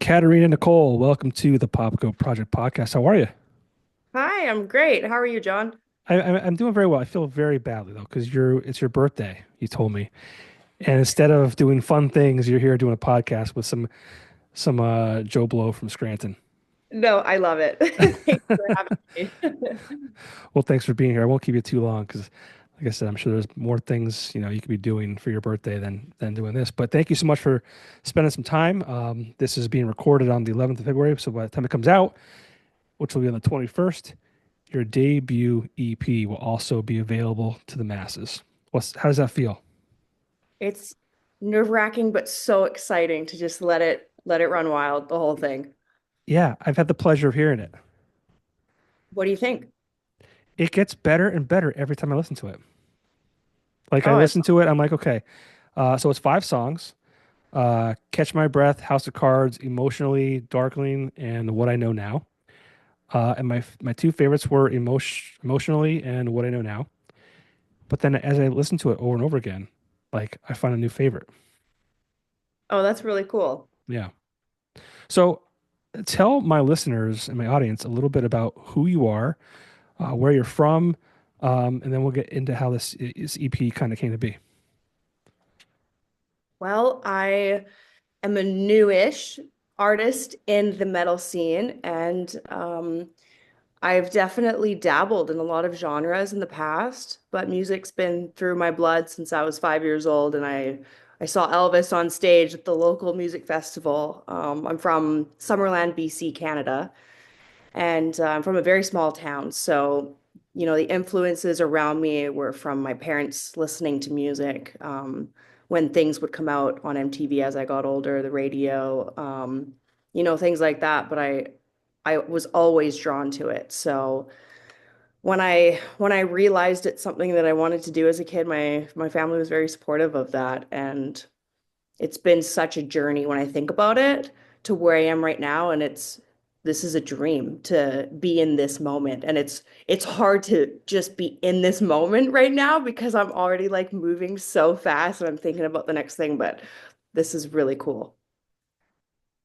Katerina Nicole, welcome to the Popko Project Podcast. How are you? Hi, I'm great. How are you, John? I'm doing very well. I feel very badly though, because it's your birthday. You told me, and instead of doing fun things, you're here doing a podcast with some Joe Blow from Scranton. No, I love it. Thanks for having me. Well, thanks for being here. I won't keep you too long because, like I said, I'm sure there's more things you could be doing for your birthday than doing this. But thank you so much for spending some time. This is being recorded on the 11th of February, so by the time it comes out, which will be on the 21st. Your debut EP will also be available to the masses. How does that feel? It's nerve-wracking, but so exciting to just let it run wild, the whole thing. Yeah, I've had the pleasure of hearing it. What do you think? It gets better and better every time I listen to it. Like I Oh, listen to it, I'm like, okay. So it's 5 songs. Catch My Breath, House of Cards, Emotionally, Darkling, and What I Know Now. And my two favorites were Emotionally and What I Know Now. But then as I listen to it over and over again, like I find a new favorite. oh, that's really cool. Yeah. So tell my listeners and my audience a little bit about who you are, where you're from, and then we'll get into how this EP kind of came to be. Well, I am a newish artist in the metal scene, and I've definitely dabbled in a lot of genres in the past, but music's been through my blood since I was 5 years old, and I saw Elvis on stage at the local music festival. I'm from Summerland, BC, Canada, and I'm from a very small town. So, the influences around me were from my parents listening to music when things would come out on MTV as I got older, the radio, things like that. But I was always drawn to it. So when I realized it's something that I wanted to do as a kid, my family was very supportive of that, and it's been such a journey when I think about it to where I am right now, and this is a dream to be in this moment, and it's hard to just be in this moment right now because I'm already like moving so fast and I'm thinking about the next thing, but this is really cool.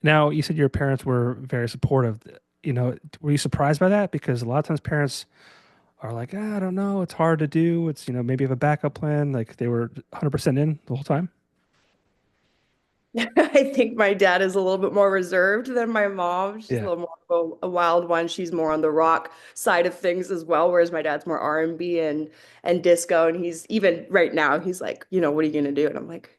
Now, you said your parents were very supportive. Were you surprised by that? Because a lot of times parents are like, I don't know, it's hard to do. Maybe you have a backup plan. Like they were 100% in the whole time. I think my dad is a little bit more reserved than my mom. She's a Yeah. little more of a wild one. She's more on the rock side of things as well, whereas my dad's more R&B and disco. And he's even right now, he's like, what are you gonna do? And I'm like,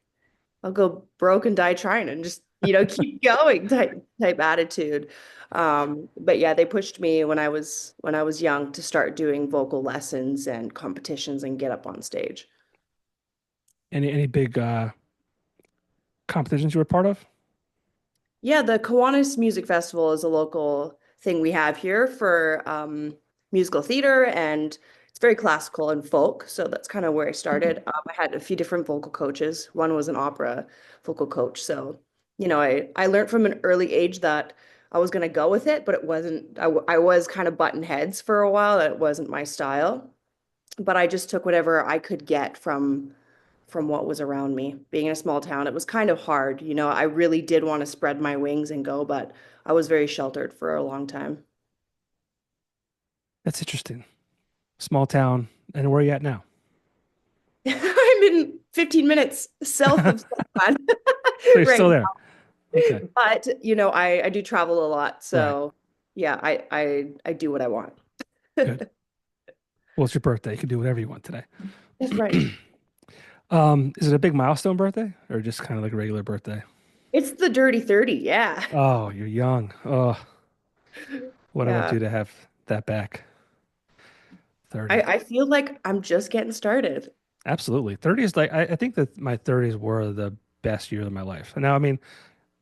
I'll go broke and die trying and just, keep going type attitude. But yeah, they pushed me when I was young to start doing vocal lessons and competitions and get up on stage. Any big competitions you were part of? Yeah, the Kiwanis Music Festival is a local thing we have here for musical theater, and it's very classical and folk. So that's kind of where I started. I had a few different vocal coaches. One was an opera vocal coach. So, I learned from an early age that I was going to go with it, but it wasn't, I was kind of button heads for a while. That it wasn't my style, but I just took whatever I could get from what was around me. Being in a small town, it was kind of hard. I really did want to spread my wings and go, but I was very sheltered for a long time. That's interesting. Small town. And where are you at now? I'm in 15 minutes south of San Juan So you're still right there. Okay. now. But, I do travel a lot. Right. So yeah, I do what I want. Good. Well, it's your birthday. You can do whatever you want today. That's right. Is it a big milestone birthday or just kind of like a regular birthday? It's the dirty 30. Yeah. Oh, you're young. Oh, what I would Yeah. do to have that back. I, 30. I feel like I'm just getting started. Absolutely. 30 is like, I think that my 30s were the best years of my life. And now, I mean,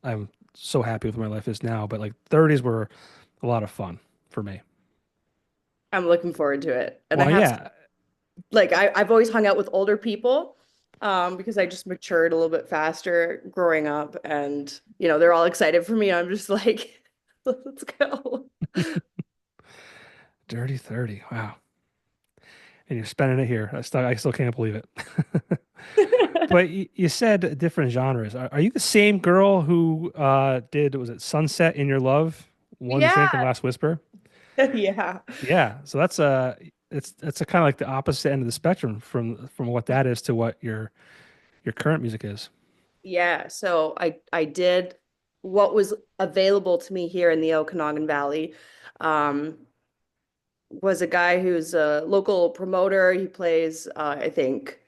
I'm so happy with where my life is now, but like 30s were a lot of fun for me. I'm looking forward to it. And I Well, have yeah. like I've always hung out with older people because I just matured a little bit faster growing up, and they're all excited for me. I'm just like, let's go. Dirty 30. Wow. and you're spending it here. I still can't believe it. But you said different genres. Are you the same girl who did, was it Sunset in Your Love, One Yeah, Drink and Last Whisper? yeah. Yeah. So it's a kind of like the opposite end of the spectrum from what that is to what your current music is. Yeah, so I did what was available to me here in the Okanagan Valley. Um, was a guy who's a local promoter. He plays, I think,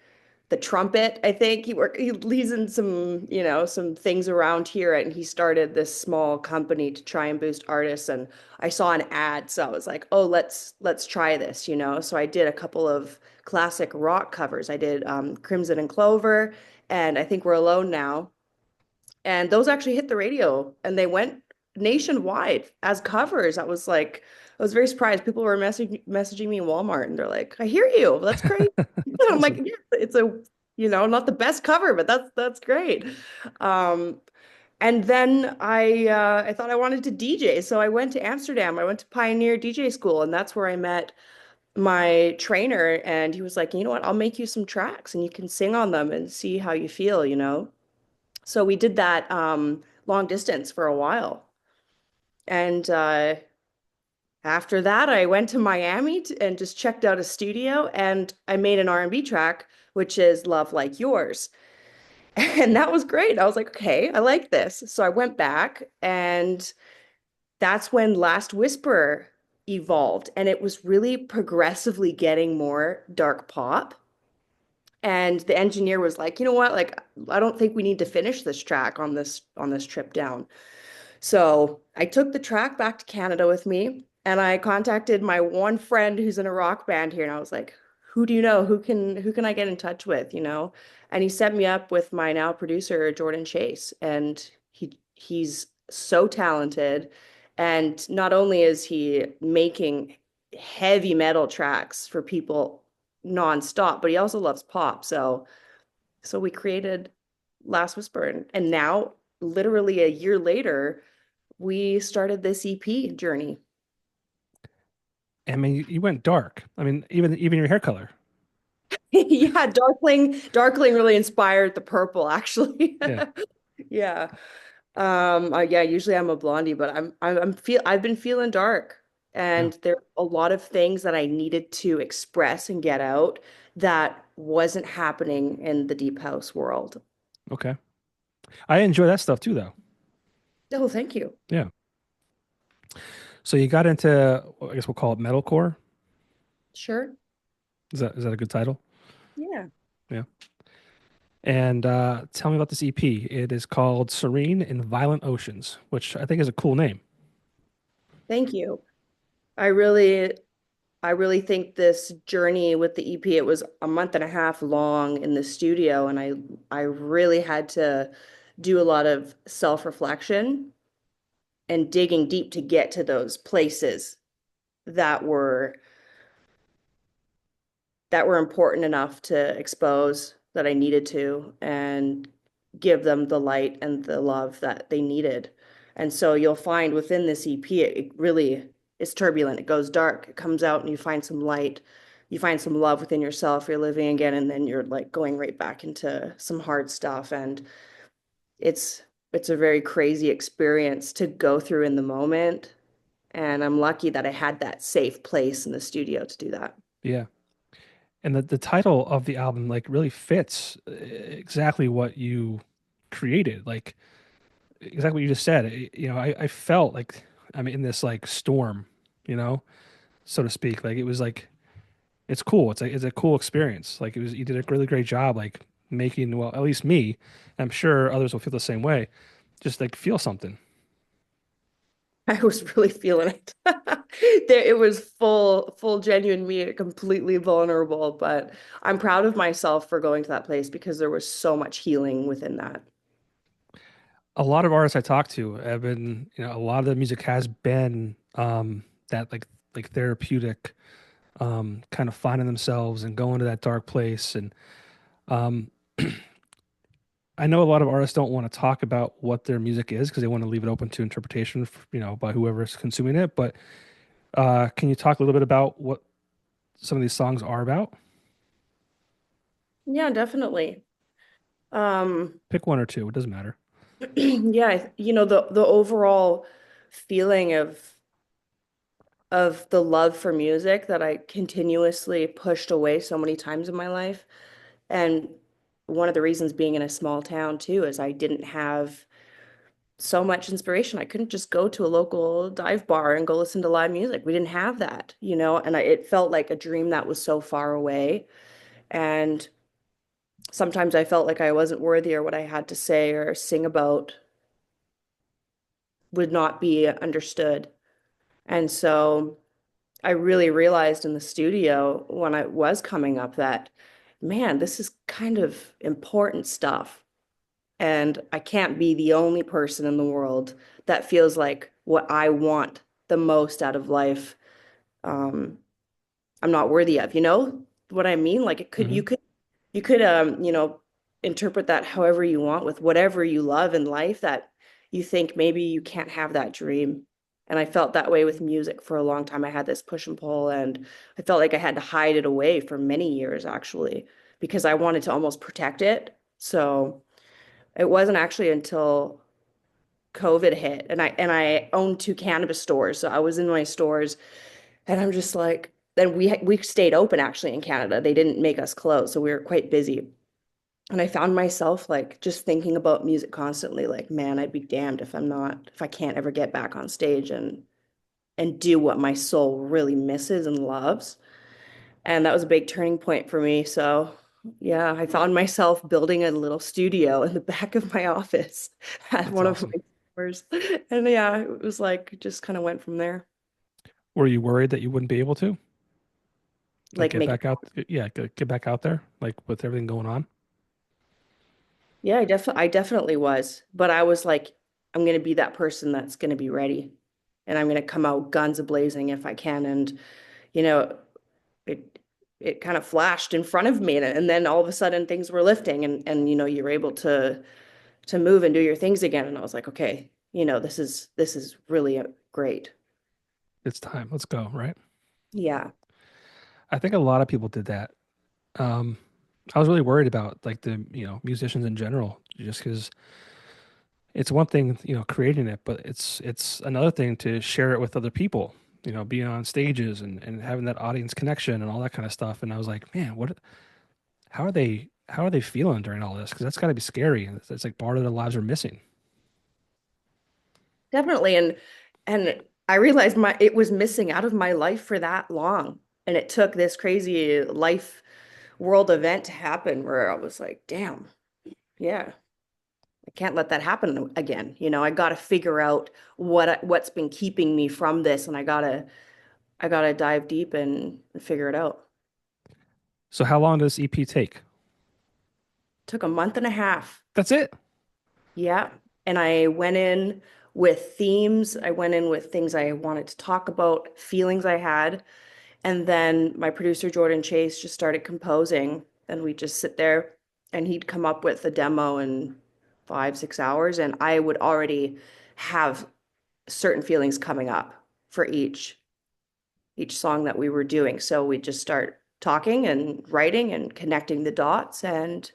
the trumpet. I think he's in some, some things around here, and he started this small company to try and boost artists. And I saw an ad, so I was like, oh, let's try this. So I did a couple of classic rock covers. I did Crimson and Clover, and I think We're Alone Now. And those actually hit the radio and they went nationwide as covers. I was very surprised. People were messaging me in Walmart and they're like, I hear you. That's great. That's I'm like, awesome. yeah, it's not the best cover, but that's great. Um, and then I thought I wanted to DJ. So I went to Amsterdam. I went to Pioneer DJ school, and that's where I met my trainer. And he was like, you know what, I'll make you some tracks and you can sing on them and see how you feel. So we did that long distance for a while. And after that, I went to Miami and just checked out a studio and I made an R&B track, which is Love Like Yours. And that was great. I was like, okay, I like this. So I went back and that's when Last Whisper evolved and it was really progressively getting more dark pop. And the engineer was like, you know what? Like, I don't think we need to finish this track on this trip down. So I took the track back to Canada with me and I contacted my one friend who's in a rock band here and I was like, who do you know? Who can I get in touch with? And he set me up with my now producer, Jordan Chase. And he's so talented. And not only is he making heavy metal tracks for people nonstop, but he also loves pop. So we created Last Whisper and now literally a year later we started this EP journey. I mean, you went dark. I mean, even your hair color. Yeah, Darkling really inspired the purple actually. Yeah. Yeah. Yeah, usually I'm a blondie, but I've been feeling dark Yeah. and there are a lot of things that I needed to express and get out that wasn't happening in the deep house world. Okay. I enjoy that stuff too, though. Oh, thank you. Yeah. So you got into, I guess we'll call it metalcore. Sure. Is that a good title? Yeah. Yeah. And tell me about this EP. It is called Serene in Violent Oceans, which I think is a cool name. Thank you. I really I really think this journey with the EP, it was a month and a half long in the studio, and I really had to do a lot of self-reflection and digging deep to get to those places that were that were important enough to expose that I needed to and give them the light and the love that they needed. And so you'll find within this EP, it really is turbulent. It goes dark, it comes out, and you find some light. You find some love within yourself. You're living again, and then you're like going right back into some hard stuff. And it's it's a very crazy experience to go through in the moment. And I'm lucky that I had that safe place in the studio to do that. Yeah. And the title of the album like really fits exactly what you created. Like exactly what you just said. I felt like I'm in this like storm, you know, so to speak. Like it was like it's cool. It's a cool experience. Like it was you did a really great job like making well, at least me, I'm sure others will feel the same way. Just like feel something. I was really feeling it. It was full genuine me, completely vulnerable, but I'm proud of myself for going to that place because there was so much healing within that. A lot of artists I talk to have been, a lot of the music has been that like therapeutic kind of finding themselves and going to that dark place. And um, I know a lot of artists don't want to talk about what their music is because they want to leave it open to interpretation, by whoever's consuming it. But can you talk a little bit about what some of these songs are about? Yeah, definitely. Um, Pick one or two. It doesn't matter. yeah, the overall feeling of the love for music that I continuously pushed away so many times in my life. And one of the reasons being in a small town too is I didn't have so much inspiration. I couldn't just go to a local dive bar and go listen to live music. We didn't have that, and it felt like a dream that was so far away. And sometimes I felt like I wasn't worthy or what I had to say or sing about would not be understood. And so I really realized in the studio when I was coming up that, man, this is kind of important stuff. And I can't be the only person in the world that feels like what I want the most out of life, um, I'm not worthy of. You know what I mean? Like Hmm. you could interpret that however you want with whatever you love in life that you think maybe you can't have that dream. And I felt that way with music for a long time. I had this push and pull, and I felt like I had to hide it away for many years actually because I wanted to almost protect it. So it wasn't actually until COVID hit and I owned two cannabis stores. So I was in my stores and I'm just like, then we stayed open actually in Canada. They didn't make us close, so we were quite busy. And I found myself like just thinking about music constantly, like, man, I'd be damned if I can't ever get back on stage and do what my soul really misses and loves. And that was a big turning point for me. So yeah, I found myself building a little studio in the back of my office at That's one of awesome. my stores. And yeah, it was like just kind of went from there. Were you worried that you wouldn't be able to like Like get make it. back out? Yeah, get back out there, like with everything going on. Yeah, I definitely was. But I was like, I'm gonna be that person that's gonna be ready. And I'm gonna come out guns a-blazing if I can. And, you know, it it kind of flashed in front of me and then all of a sudden things were lifting and you're able to move and do your things again. And I was like, okay, this is really great. It's time. Let's go, right? Yeah, I think a lot of people did that. Um, I was really worried about like the, musicians in general, just because it's one thing, creating it, but it's another thing to share it with other people, being on stages and having that audience connection and all that kind of stuff. And I was like, man, how are they feeling during all this? Because that's got to be scary. It's like part of their lives are missing. definitely. And I realized it was missing out of my life for that long. And it took this crazy life world event to happen where I was like, damn, yeah, I can't let that happen again. I got to figure out what's been keeping me from this, and I gotta dive deep and figure it out. So how long does EP take? Took a month and a half. That's it. Yeah. And I went in with themes. I went in with things I wanted to talk about, feelings I had. And then my producer, Jordan Chase, just started composing. And we just sit there and he'd come up with a demo in 5, 6 hours. And I would already have certain feelings coming up for each song that we were doing. So we just start talking and writing and connecting the dots. And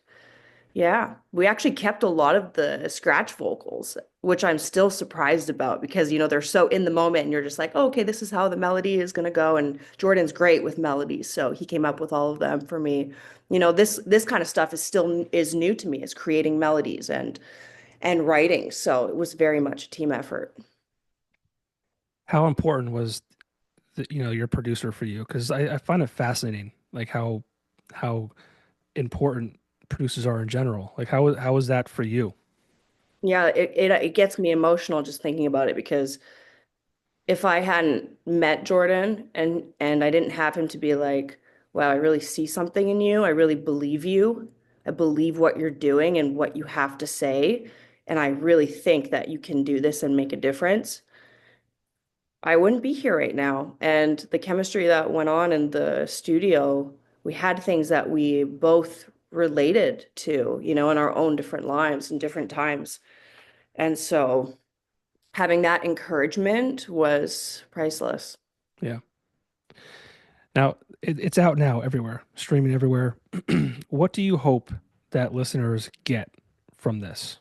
yeah, we actually kept a lot of the scratch vocals, which I'm still surprised about because, they're so in the moment and you're just like, oh, okay, this is how the melody is going to go. And Jordan's great with melodies. So he came up with all of them for me. This kind of stuff is new to me, is creating melodies and writing. So it was very much a team effort. How important was your producer for you? Because I find it fascinating, like how important producers are in general. Like how is that for you? Yeah, it gets me emotional just thinking about it because if I hadn't met Jordan and I didn't have him to be like, wow, I really see something in you. I really believe you. I believe what you're doing and what you have to say. And I really think that you can do this and make a difference. I wouldn't be here right now. And the chemistry that went on in the studio, we had things that we both related to, in our own different lives and different times. And so having that encouragement was priceless. Yeah. Now, it's out now everywhere, streaming everywhere. What do you hope that listeners get from this?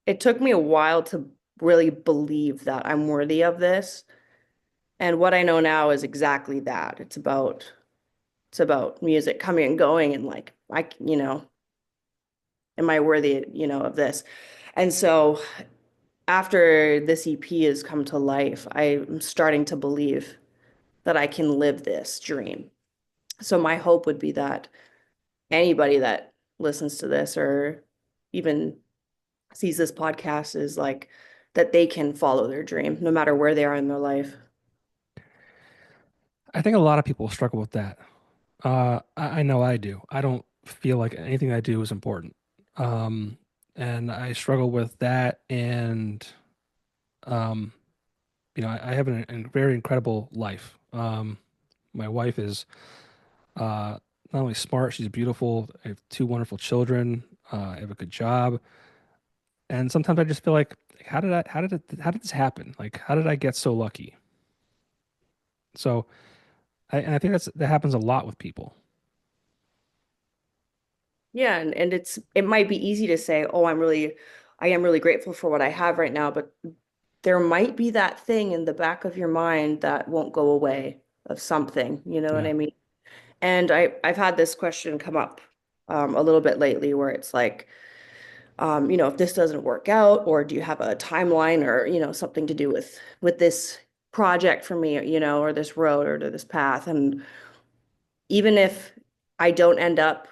It took me a while to really believe that I'm worthy of this. And what I know now is exactly that. It's about music coming and going and like am I worthy, of this? And so after this EP has come to life, I'm starting to believe that I can live this dream. So my hope would be that anybody that listens to this or even sees this podcast is like that they can follow their dream no matter where they are in their life. I think a lot of people struggle with that. I know I do. I don't feel like anything I do is important. Um, and I struggle with that. And, um, I have a very incredible life. My wife is not only smart, she's beautiful. I have two wonderful children. I have a good job. And sometimes I just feel like, how did this happen? Like, how did I get so lucky? So, and I think that happens a lot with people. Yeah, and it might be easy to say, "Oh, I am really grateful for what I have right now," but there might be that thing in the back of your mind that won't go away of something, you know what Yeah. I mean? And I've had this question come up a little bit lately where it's like, if this doesn't work out, or do you have a timeline or, something to do with this project for me, or this road or this path. And even if I don't end up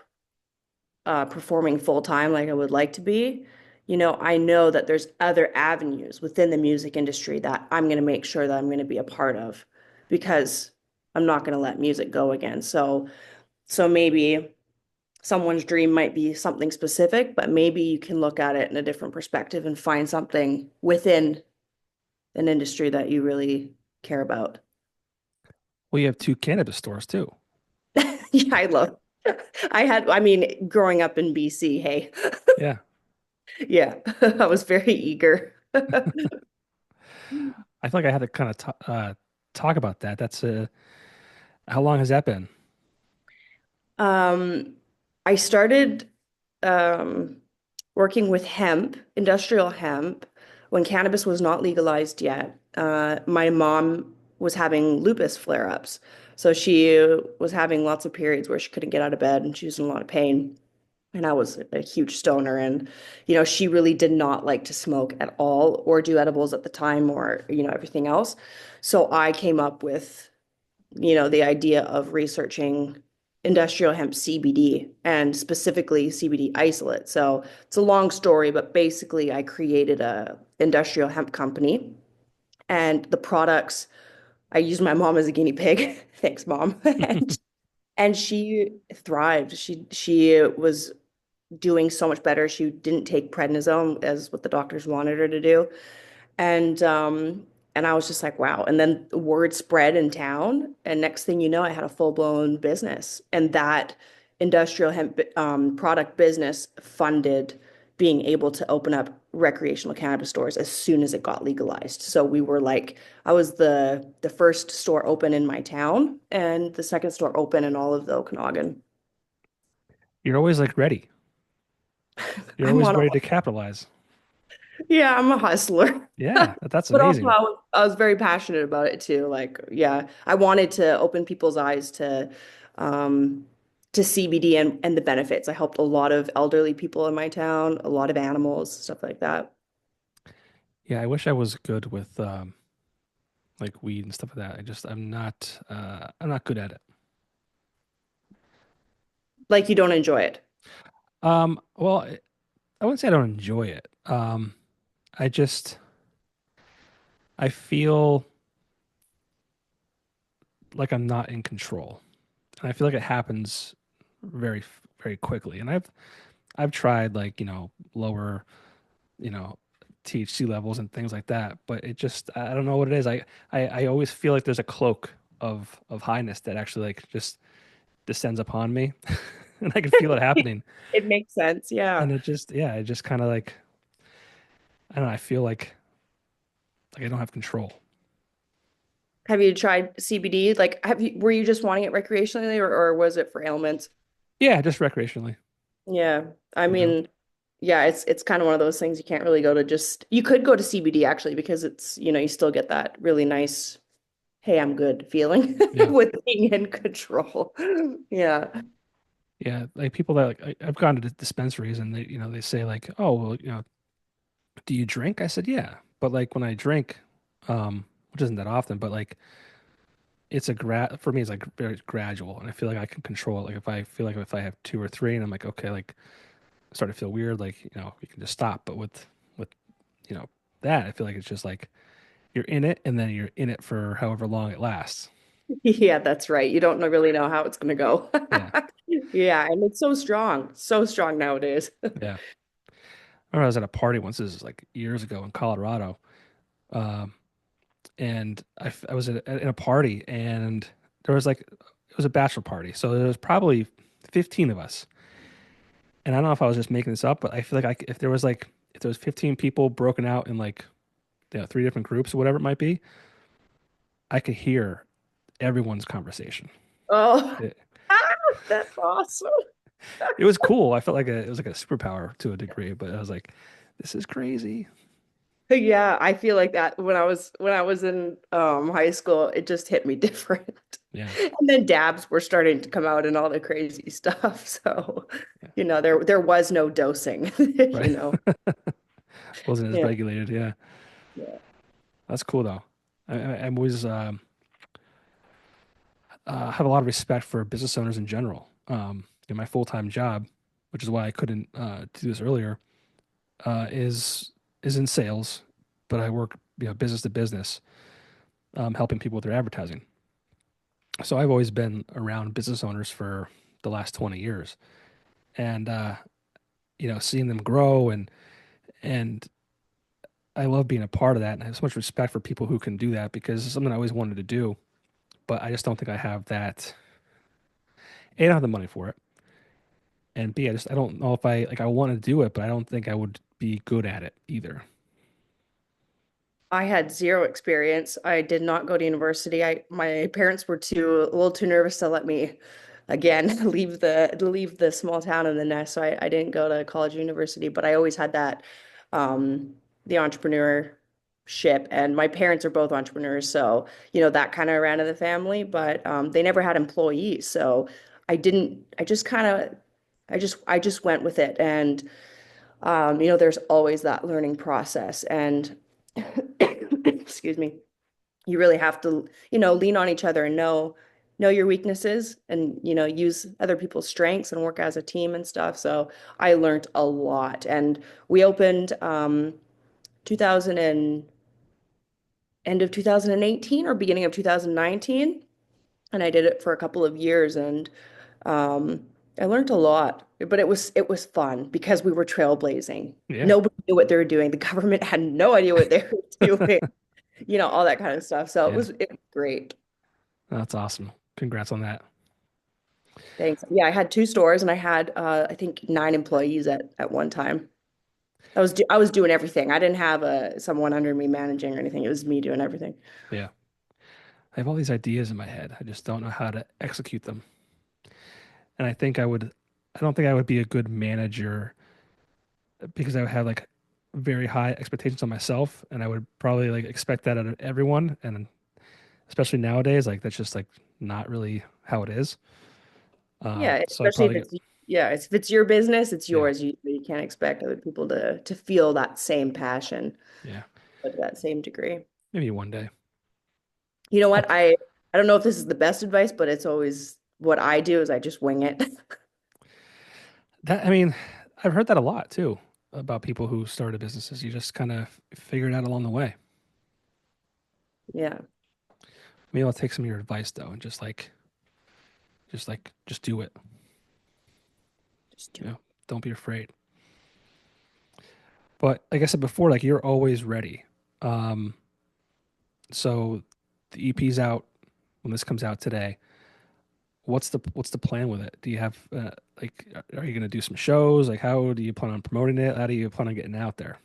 performing full time like I would like to be, I know that there's other avenues within the music industry that I'm going to make sure that I'm going to be a part of because I'm not going to let music go again. So maybe someone's dream might be something specific, but maybe you can look at it in a different perspective and find something within an industry that you really care about. Well, you have two cannabis stores too. Yeah, I mean, growing up in BC, hey, Yeah. yeah, I was very eager. I feel like I had to kind of talk about that. How long has that been? Um, I started um, working with hemp, industrial hemp, when cannabis was not legalized yet. My mom was having lupus flare-ups. So she was having lots of periods where she couldn't get out of bed and she was in a lot of pain. And I was a huge stoner. And, she really did not like to smoke at all or do edibles at the time or, everything else. So I came up with the idea of researching industrial hemp CBD and specifically CBD isolate. So it's a long story, but basically I created a industrial hemp company and the products, I used my mom as a guinea pig. Thanks, mom. And she thrived. She was doing so much better. She didn't take prednisone as what the doctors wanted her to do. And and I was just like, wow. And then the word spread in town, and next thing you know, I had a full-blown business. And that industrial hemp product business funded being able to open up recreational cannabis stores as soon as it got legalized. So we were like, I was the first store open in my town and the second store open in all of the Okanagan. You're always like ready. You're I'm always on a ready to capitalize. Yeah, I'm a hustler. Yeah, that's But also amazing. I was very passionate about it too. Like, yeah, I wanted to open people's eyes um to CBD and the benefits. I helped a lot of elderly people in my town, a lot of animals, stuff like that. Yeah, I wish I was good with like weed and stuff like that. I'm not good at it. Like you don't enjoy it. Well, I wouldn't say I don't enjoy it. I just I feel like I'm not in control. And I feel like it happens very quickly. And I've tried like, lower, you know, THC levels and things like that, but I don't know what it is. I always feel like there's a cloak of highness that actually like just descends upon me and I can feel it happening. It makes sense. Yeah. And it just kind of like I don't know, I feel like I don't have control. Have you tried CBD? Like, were you just wanting it recreationally, or was it for ailments? Yeah, just recreationally, Yeah. I you know. mean, yeah, it's kind of one of those things you can't really go to just you could go to CBD actually because it's, you still get that really nice, hey, I'm good feeling Yeah. with being in control. Yeah. Yeah, like people that like I've gone to dispensaries and they say like, "Oh, well, do you drink?" I said, "Yeah." But like when I drink, which isn't that often, but like it's a for me it's like very gradual and I feel like I can control it. Like if I feel like if I have two or three and I'm like, "Okay, like I start to feel weird," like, you can just stop. But with, you know, that, I feel like it's just like you're in it and then you're in it for however long it lasts. Yeah, that's right. You don't really know how it's going to go. Yeah. Yeah, and it's so strong nowadays. Yeah. I remember I was at a party once, this is like years ago in Colorado. Um, and I was in a party and there was like it was a bachelor party, so there was probably 15 of us. And I don't know if I was just making this up, but I feel like if there was 15 people broken out in like three different groups or whatever it might be, I could hear everyone's conversation. Oh, It, that's awesome. it was cool. I felt like it was like a superpower to a degree, but I was like, this is crazy. Yeah, I feel like that when I was in high school, it just hit me different. Yeah, And then dabs were starting to come out and all the crazy stuff. So, yeah, there was no dosing, you right. know. Wasn't as Yeah. regulated. Yeah, Yeah. that's cool though. I'm always have a lot of respect for business owners in general. In my full-time job, which is why I couldn't do this earlier, is in sales, but I work business to business, helping people with their advertising. So I've always been around business owners for the last 20 years, and seeing them grow and I love being a part of that, and I have so much respect for people who can do that because it's something I always wanted to do, but I just don't think I have that. A, I don't have the money for it. And B, I don't know if I want to do it, but I don't think I would be good at it either. I had zero experience. I did not go to university. My parents were a little too nervous to let me again leave the small town in the nest. So I didn't go to college or university, but I always had that the entrepreneurship, and my parents are both entrepreneurs, so that kind of ran in the family, but they never had employees. So I just kind of I just went with it, and there's always that learning process, and excuse me, you really have to, lean on each other and know your weaknesses, and use other people's strengths and work as a team and stuff. So I learned a lot, and we opened 2000 and end of 2018 or beginning of 2019, and I did it for a couple of years, and um, I learned a lot, but it was fun because we were trailblazing. Yeah. Nobody knew what they were doing. The government had no idea what they were doing, all that kind of stuff. So it Yeah. was it was great. That's awesome. Congrats on that. Thanks. Yeah, I had two stores and I had I think 9 employees at one time. I was doing everything. I didn't have someone under me managing or anything. It was me doing everything. Yeah. I have all these ideas in my head. I just don't know how to execute them. And I don't think I would be a good manager because I would have like very high expectations on myself and I would probably like expect that out of everyone. And especially nowadays, like that's just like not really how it is. Yeah, So I'd especially probably if get, it's your business, it's yeah, yours. You can't expect other people to feel that same passion yeah, to that same degree. maybe one day. You know I'll, what? I don't know if this is the best advice, but it's always what I do is I just wing it. I mean, I've heard that a lot too about people who started businesses. You just kind of figure it out along the way. Yeah, Maybe I'll take some of your advice though, and just do it. just do it. Don't be afraid. But like I said before, like you're always ready. Um, so the EP's out when this comes out today. What's the plan with it? Do you have like are you gonna do some shows? Like how do you plan on promoting it? How do you plan on getting out there?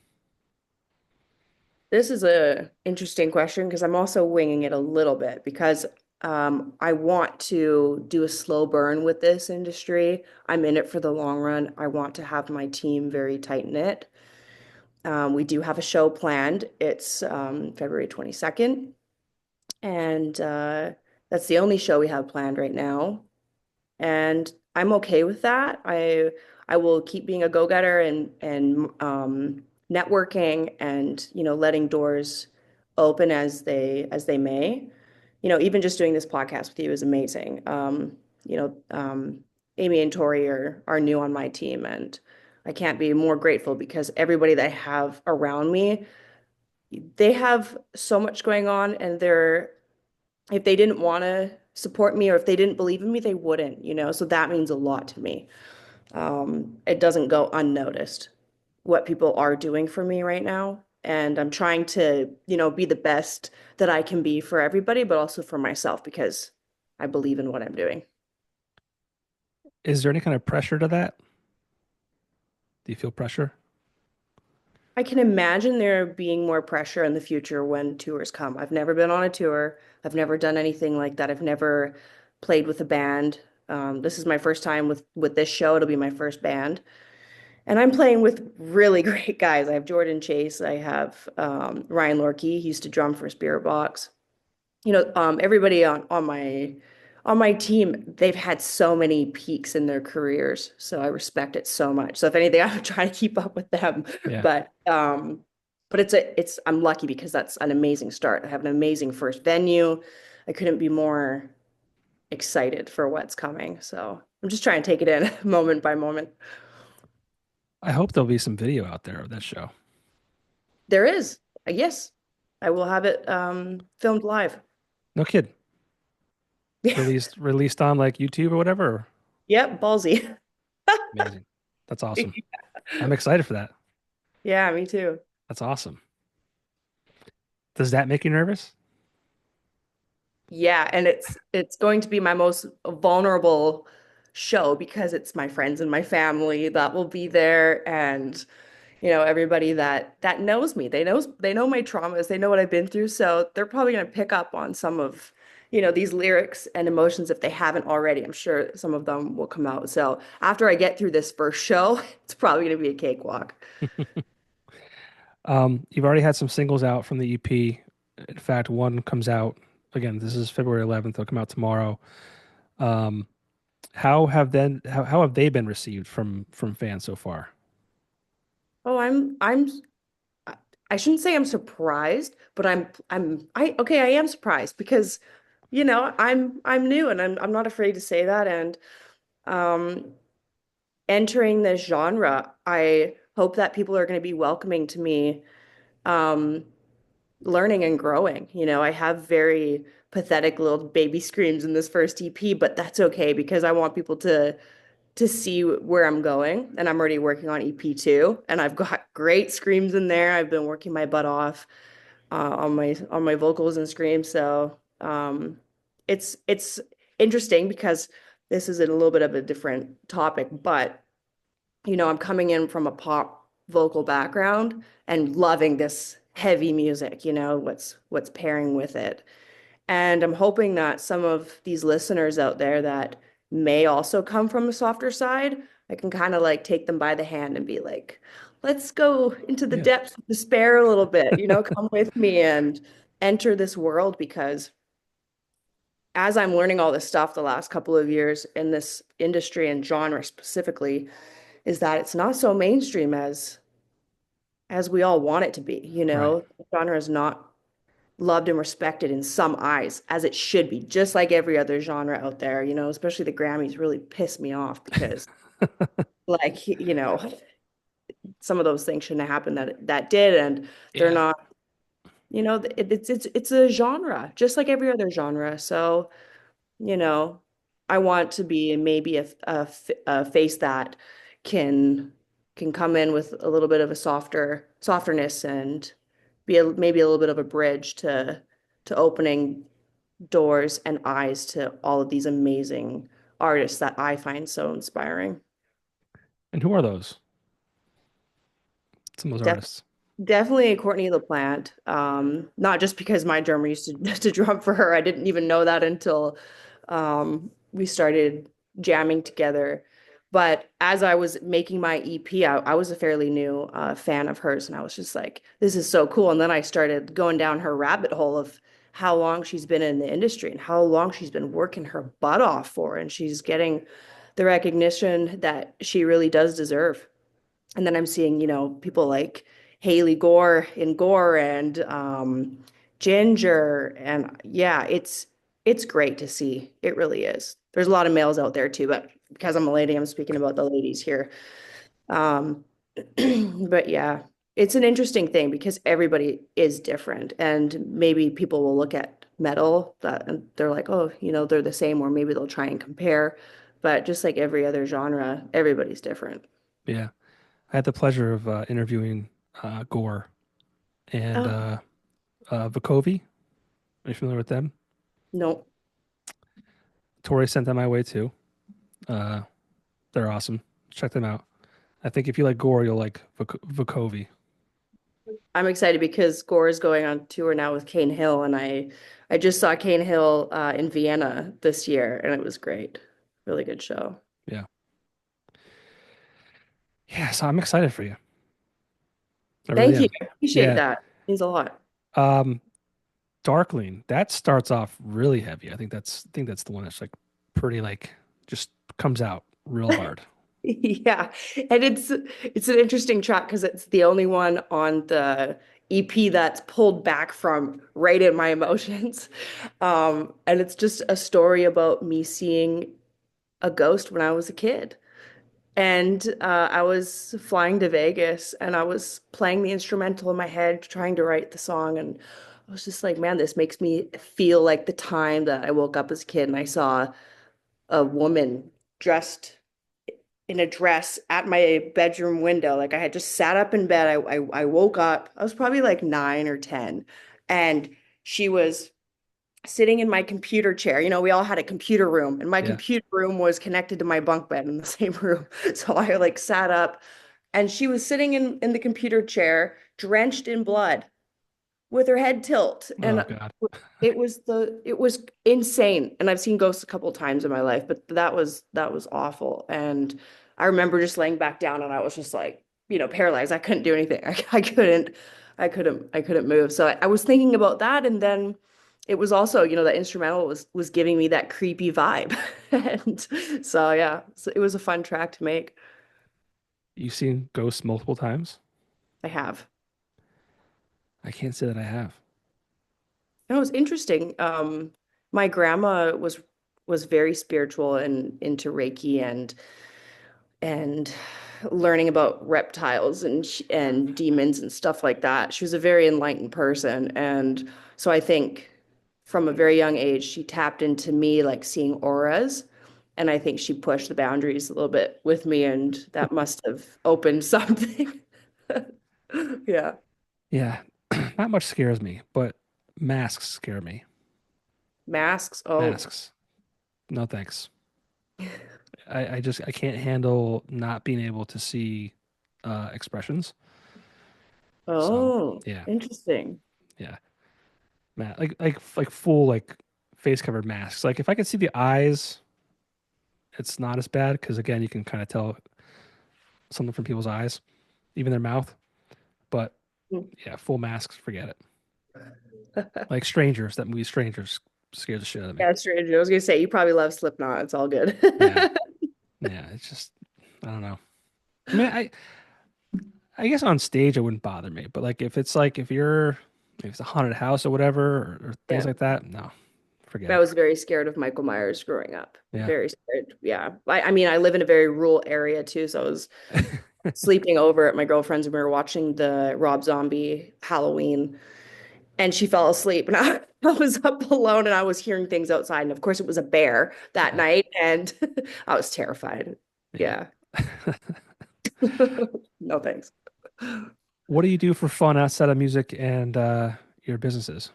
This is a interesting question because I'm also winging it a little bit because I want to do a slow burn with this industry. I'm in it for the long run. I want to have my team very tight knit. We do have a show planned. It's February 22nd, and that's the only show we have planned right now. And I'm okay with that. I will keep being a go-getter and networking and letting doors open as they may. Even just doing this podcast with you is amazing. You know, Amy and Tori are new on my team, and I can't be more grateful because everybody that I have around me, they have so much going on, and they're if they didn't want to support me or if they didn't believe in me, they wouldn't. So that means a lot to me. It doesn't go unnoticed what people are doing for me right now. And I'm trying to, be the best that I can be for everybody, but also for myself because I believe in what I'm doing. Is there any kind of pressure to that? Do you feel pressure? I can imagine there being more pressure in the future when tours come. I've never been on a tour. I've never done anything like that. I've never played with a band. This is my first time with this show. It'll be my first band. And I'm playing with really great guys. I have Jordan Chase. I have Ryan Lorkey. He used to drum for Spirit Box. Everybody on my team, they've had so many peaks in their careers. So I respect it so much. So if anything, I'm trying to keep up with them. Yeah. But I'm lucky because that's an amazing start. I have an amazing first venue. I couldn't be more excited for what's coming. So I'm just trying to take it in moment by moment. I hope there'll be some video out there of that show. There is. Yes, I will have it filmed live. No kid. Yeah. Released on like YouTube or whatever. Yep, ballsy. Amazing. That's awesome. I'm excited for that. Yeah, me too. That's awesome. Does that make you nervous? Yeah, and it's going to be my most vulnerable show because it's my friends and my family that will be there and everybody that knows me. They know my traumas, they know what I've been through, so they're probably going to pick up on some of these lyrics and emotions if they haven't already. I'm sure some of them will come out. So after I get through this first show, it's probably going to be a cakewalk. You've already had some singles out from the EP. In fact, one comes out again. This is February 11th. It'll come out tomorrow. Um, how have they been received from fans so far? Oh, I shouldn't say I'm surprised, but I am surprised because I'm new and I'm not afraid to say that. And um entering this genre, I hope that people are going to be welcoming to me, um learning and growing. I have very pathetic little baby screams in this first EP, but that's okay because I want people to see where I'm going. And I'm already working on EP two, and I've got great screams in there. I've been working my butt off on my vocals and screams. So it's interesting because this is a little bit of a different topic, but I'm coming in from a pop vocal background and loving this heavy music, what's pairing with it. And I'm hoping that some of these listeners out there that may also come from a softer side, I can kind of like take them by the hand and be like, let's go into the Yeah. depths of despair a little bit, come with me and enter this world because as I'm learning all this stuff the last couple of years in this industry and genre specifically, is that it's not so mainstream as we all want it to be. Right. The genre is not loved and respected in some eyes as it should be, just like every other genre out there, especially the Grammys really piss me off because like, some of those things shouldn't have happened that did, and they're Yeah. not, it's a genre, just like every other genre. So, you know, I want to be maybe a face that can can come in with a little bit of a softerness and be maybe a little bit of a bridge to opening doors and eyes to all of these amazing artists that I find so inspiring. And who are those? Some of those Def artists. Definitely Courtney LaPlante. Not just because my drummer used to, to drum for her. I didn't even know that until we started jamming together. But as I was making my EP, I was a fairly new fan of hers, and I was just like, this is so cool. And then I started going down her rabbit hole of how long she's been in the industry and how long she's been working her butt off for, and she's getting the recognition that she really does deserve. And then I'm seeing, people like Haley Gore in Gore and Ginger. And yeah, it's great to see. It really is. There's a lot of males out there too, but because I'm a lady, I'm speaking about the ladies here. Um, but yeah, it's an interesting thing because everybody is different. And maybe people will look at metal that and they're like, oh, they're the same, or maybe they'll try and compare. But just like every other genre, everybody's different. Yeah. I had the pleasure of interviewing Gore and Oh, Vukovi. Are you familiar with them? no. Tori sent them my way too. Uh, they're awesome. Check them out. I think if you like Gore, you'll like Vukovi. I'm excited because Gore is going on tour now with Cane Hill, and I just saw Cane Hill in Vienna this year, and it was great. Really good show. Yeah. Yeah, so I'm excited for you. I really Thank you. am. I appreciate Yeah. that. Means a lot. Um, Darkling, that starts off really heavy. I think that's the one that's like pretty like just comes out real hard. Yeah. And it's an interesting track because it's the only one on the EP that's pulled back from right in my emotions. And it's just a story about me seeing a ghost when I was a kid. And I was flying to Vegas and I was playing the instrumental in my head, trying to write the song. And I was just like, man, this makes me feel like the time that I woke up as a kid and I saw a woman dressed in a dress at my bedroom window. Like I had just sat up in bed. I woke up. I was probably like 9 or 10. And she was sitting in my computer chair. We all had a computer room, and my Yeah. computer room was connected to my bunk bed in the same room. So I like sat up, and she was sitting in the computer chair, drenched in blood, with her head tilt, Oh and God. it was insane. And I've seen ghosts a couple times in my life, but that was awful. And I remember just laying back down, and I was just like, paralyzed. I couldn't do anything. I couldn't move. So I was thinking about that, and then it was also, that instrumental was giving me that creepy vibe. And so yeah, so it was a fun track to make. You've seen ghosts multiple times? I have. I can't say that I have. It was interesting. My grandma was very spiritual and into Reiki and learning about reptiles and demons and stuff like that. She was a very enlightened person, and so I think from a very young age she tapped into me like seeing auras, and I think she pushed the boundaries a little bit with me, and that must have opened something. Yeah. Yeah. Not much scares me, but masks scare me. Masks. Oh. Masks. No thanks. I can't handle not being able to see expressions. So Oh, yeah, interesting. yeah. Like full like face covered masks. Like if I could see the eyes, it's not as bad because again you can kind of tell something from people's eyes, even their mouth. But yeah, full masks, forget it. Like Strangers, that movie Strangers scares the shit out of me. Yeah, strange. I was gonna say you probably love Slipknot. It's all good. Yeah, yeah. It's just I don't know. I mean, I guess on stage it wouldn't bother me, but like if it's a haunted house or whatever or things Yeah. like that, no, forget I it. was very scared of Michael Myers growing up. Yeah. Very scared. Yeah. I mean, I live in a very rural area too, so I was sleeping over at my girlfriend's and we were watching the Rob Zombie Halloween, and she fell asleep and I was up alone and I was hearing things outside, and of course it was a bear that Yeah. night, and I was terrified. Yeah. Yeah. No thanks. What do you do for fun outside of music and your businesses?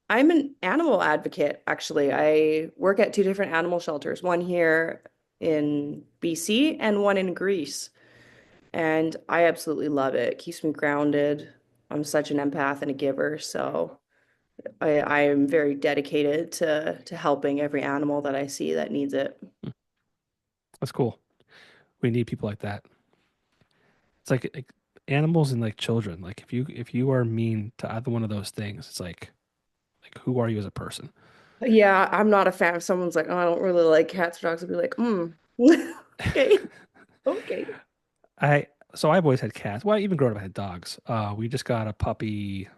I'm an animal advocate, actually. I work at two different animal shelters, one here in BC and one in Greece. and I absolutely love it. It keeps me grounded. I'm such an empath and a giver, so I am very dedicated to helping every animal that I see that needs it. That's cool. We need people like that. It's like animals and like children. Like if you are mean to either one of those things, it's like who are you as a person? Yeah, I'm not a fan. If someone's like, "Oh, I don't really like cats or dogs," I'd be like, "Hmm, okay, okay." I so I've always had cats. Well, even growing up, I had dogs. We just got a puppy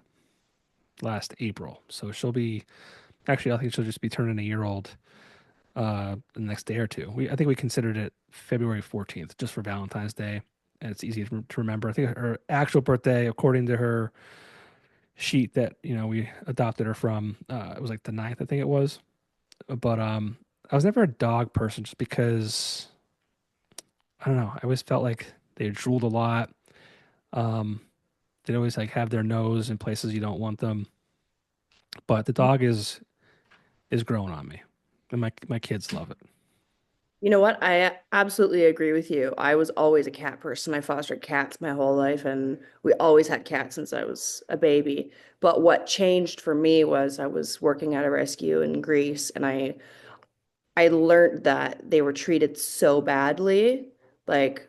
last April, so she'll be actually I think she'll just be turning a year old the next day or two. I think we considered it February 14th just for Valentine's Day, and it's easy to remember. I think her actual birthday, according to her sheet that we adopted her from, it was like the 9th, I think it was. But I was never a dog person just because I don't know. I always felt like they drooled a lot. Um, they'd always like have their nose in places you don't want them. But the dog is growing on me, and my kids love it. You know what? I absolutely agree with you. I was always a cat person. I fostered cats my whole life, and we always had cats since I was a baby. But what changed for me was I was working at a rescue in Greece, and I learned that they were treated so badly, like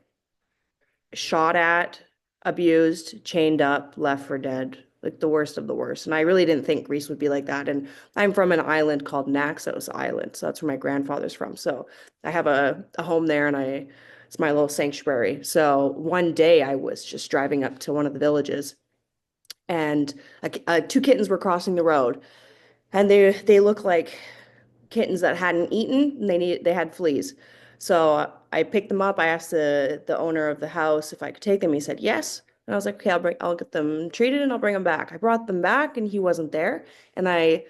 shot at, abused, chained up, left for dead, like the worst of the worst. And I really didn't think Greece would be like that. And I'm from an island called Naxos Island. So that's where my grandfather's from. So I have a home there and it's my little sanctuary. So one day I was just driving up to one of the villages and two kittens were crossing the road and they look like kittens that hadn't eaten and they had fleas. So I picked them up. I asked the owner of the house if I could take them. He said yes. And I was like, okay, I'll get them treated and I'll bring them back. I brought them back and he wasn't there. And I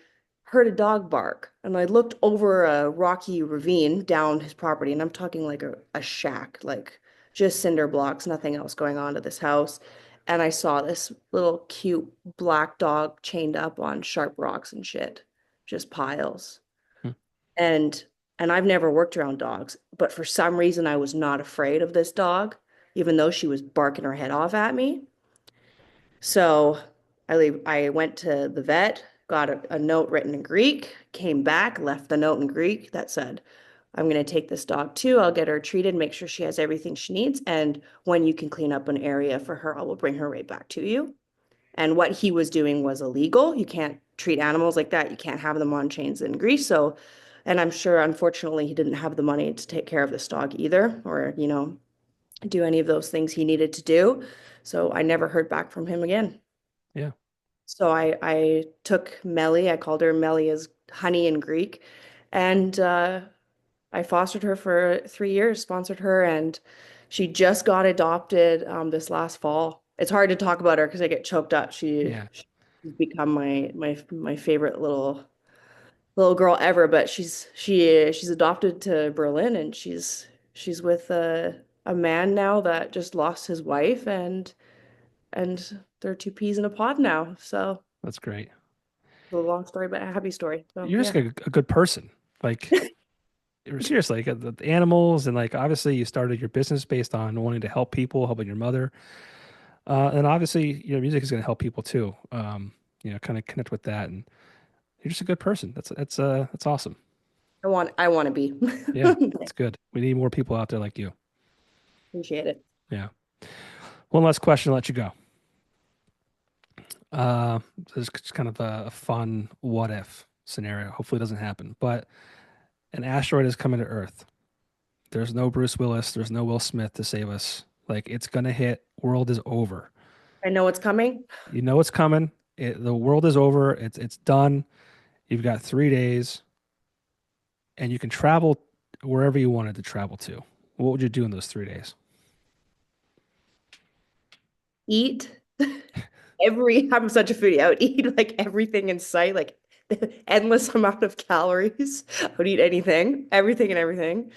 heard a dog bark. And I looked over a rocky ravine down his property. And I'm talking like a shack, like just cinder blocks, nothing else going on to this house. And I saw this little cute black dog chained up on sharp rocks and shit, just piles. Hmm. And and I've never worked around dogs, but for some reason I was not afraid of this dog, even though she was barking her head off at me. So I went to the vet, got a note written in Greek, came back, left the note in Greek that said, I'm going to take this dog too. I'll get her treated, make sure she has everything she needs. And when you can clean up an area for her, I will bring her right back to you. And what he was doing was illegal. You can't treat animals like that. You can't have them on chains in Greece. So, and I'm sure, unfortunately, he didn't have the money to take care of this dog either, or, do any of those things he needed to do. So I never heard back from him again. Yeah, So I took Melly, I called her Melly as honey in Greek, and I fostered her for 3 years, sponsored her, and she just got adopted this last fall. It's hard to talk about her because I get choked up. yeah, She's become my favorite little girl ever. But she's adopted to Berlin, and she's with a man now that just lost his wife, and they're two peas in a pod now. So that's great. the long story, but a happy story. So You're just yeah. a good person. Like seriously, like, the animals and like obviously you started your business based on wanting to help people, helping your mother. And obviously, music is going to help people too. Kind of connect with that, and you're just a good person. That's awesome. I want to be. Yeah, it's good. We need more people out there like you. Appreciate it. Yeah. One last question, I'll let you go. Uh, this is just kind of a fun what if scenario. Hopefully, it doesn't happen. But an asteroid is coming to Earth. There's no Bruce Willis. There's no Will Smith to save us. Like it's gonna hit. World is over. I know it's coming. You know it's coming. The world is over. It's done. You've got 3 days, and you can travel wherever you wanted to travel to. What would you do in those 3 days? Eat I'm such a foodie. I would eat like everything in sight, like endless amount of calories. I would eat everything and everything.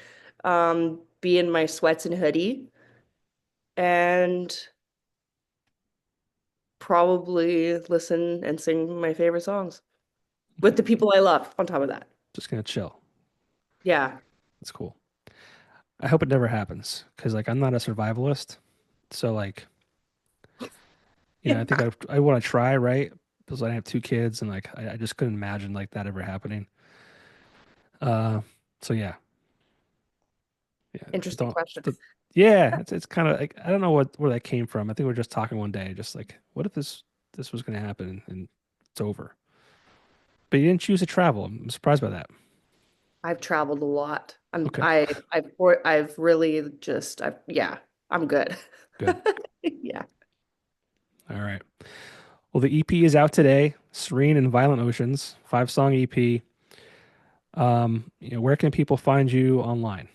Be in my sweats and hoodie and probably listen and sing my favorite songs with Okay, the people I love on top of that. just gonna chill. Yeah. That's cool. I hope it never happens because like I'm not a survivalist. So like, I think I want to try, right? Because I have two kids and like I just couldn't imagine like that ever happening. Uh, so yeah, Interesting don't, question. the, yeah, it's kind of like I don't know where that came from. I think we were just talking one day, just like, what if this was going to happen and it's over? But you didn't choose to travel. I'm surprised by that. I've traveled a lot. Okay, I've really just yeah, I'm good. good. Yeah. All right. Well, the EP is out today. Serene in Violent Oceans, 5 song EP. Where can people find you online?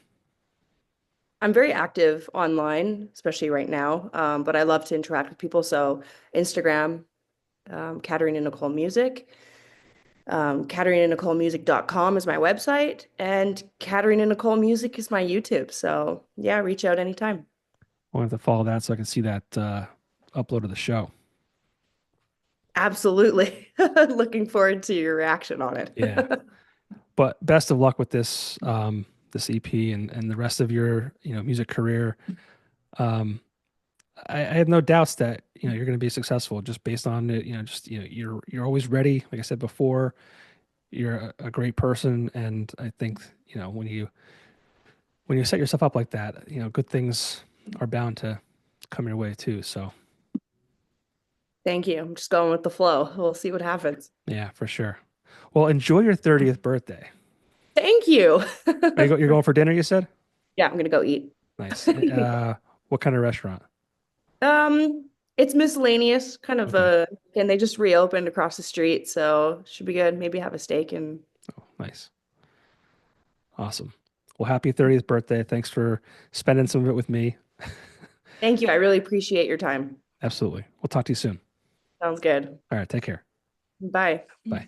I'm very active online, especially right now. But I love to interact with people. So Instagram, Katerina Nicole Music. KaterinaNicoleMusic.com is my website, and Katerina Nicole Music is my YouTube. So yeah, reach out anytime. I want to follow that so I can see that upload of the show. Absolutely. Looking forward to your reaction on Yeah. it. But best of luck with this EP and the rest of your music career. Um, I have no doubts that you're going to be successful just based on it. Just you're always ready. Like I said before, you're a great person, and I think when you set yourself up like that, good things are bound to come your way too. So Thank you. I'm just going with the flow. We'll see what happens. yeah, for sure. Well, enjoy your 30th birthday. Thank you. You're going for dinner, you said? Yeah, I'm gonna go eat. Nice. What kind of restaurant? It's miscellaneous, kind of Okay. and they just reopened across the street, so should be good. Maybe have a steak and Oh, nice. Awesome. Well, happy 30th birthday. Thanks for spending some of it with me. thank you. I really appreciate your time. Absolutely. We'll talk to you soon. Sounds good. All right. Take care. Bye. Bye.